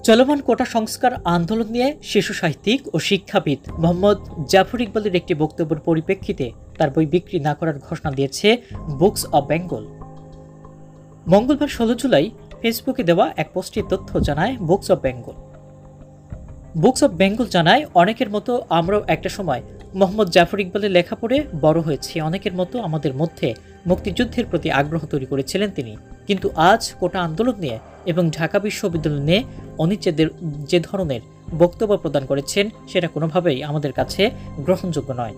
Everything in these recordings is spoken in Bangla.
চলমান কোটা সংস্কার আন্দোলন নিয়ে শিশু সাহিত্যিক ও শিক্ষাবিদ মোহাম্মদ জাফর ইকবালের একটি বক্তব্যের পরিপ্রেক্ষিতে তার বই বিক্রি না করার ঘোষণা দিয়েছে বুকস অব বেঙ্গল। মঙ্গলবার 16 জুলাই ফেসবুকে দেওয়া এক পোস্টে তথ্য জানায় books of Bengal. Books of Bengal জানায়, অনেকের মতো আমরাও একটা সময় মোহাম্মদ জাফর ইকবালের লেখা পড়ে বড় হয়েছি। অনেকের মতো আমাদের মধ্যে মুক্তিযুদ্ধের প্রতি আগ্রহ তৈরি করেছিলেন তিনি। কিন্তু আজ কোটা আন্দোলন নিয়ে এবং ঢাকা বিশ্ববিদ্যালয় নিয়ে উনি যে ধরনের বক্তব্য প্রদান করেছেন সেটা কোনোভাবেই আমাদের কাছে গ্রহণযোগ্য নয়।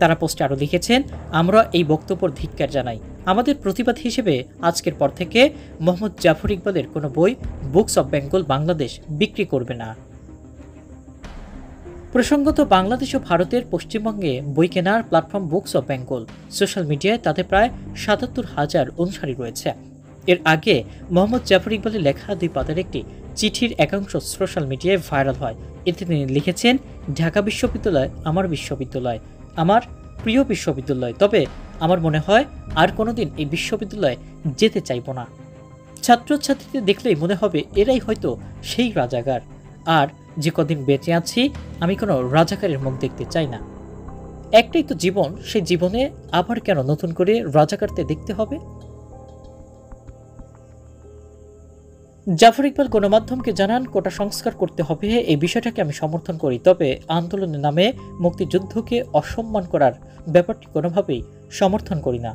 তারা পোস্টে আরও লিখেছেন, আমরা এই বক্তব্যের ধিক্কার জানাই। আমাদের প্রতিবাদ হিসেবে আজকের পর থেকে মোহাম্মদ জাফর ইকবালের কোনো বই বুকস অব বেঙ্গল বাংলাদেশ বিক্রি করবে না। প্রসঙ্গত, বাংলাদেশ ও ভারতের পশ্চিমবঙ্গে বই কেনার platform books of Bengal social মিডিয়ায় তাদের প্রায় ৭৭,০০০ অনুসারী রয়েছে। এর আগে মোহাম্মদ জাফর ইকবালের লেখা 2 পাতার একটি চিঠির একাংশ সোশ্যাল মিডিয়ায় ভাইরাল হয়। এতে তিনি লিখেছেন, ঢাকা বিশ্ববিদ্যালয় আমার বিশ্ববিদ্যালয়, আমার প্রিয় বিশ্ববিদ্যালয়। তবে আমার মনে হয় আর কোনোদিন এই বিশ্ববিদ্যালয়ে যেতে চাইব না। ছাত্রছাত্রীদের দেখলেই মনে হবে এরাই হয়তো সেই রাজাকার। আর যে কদিন বেঁচে আছি আমি কোনো রাজাকারের মুখ দেখতে চাই না। একটাই তো জীবন, সেই জীবনে আবার কেন নতুন করে রাজাকারদের দেখতে হবে? জাফর ইকবাল গণমাধ্যমকে জানান, কোটা সংস্কার করতে হবে, এই বিষয়টাকে আমি সমর্থন করি। তবে আন্দোলনের নামে মুক্তিযুদ্ধকে অসম্মান করার ব্যাপারটি কোনোভাবেই সমর্থন করি না।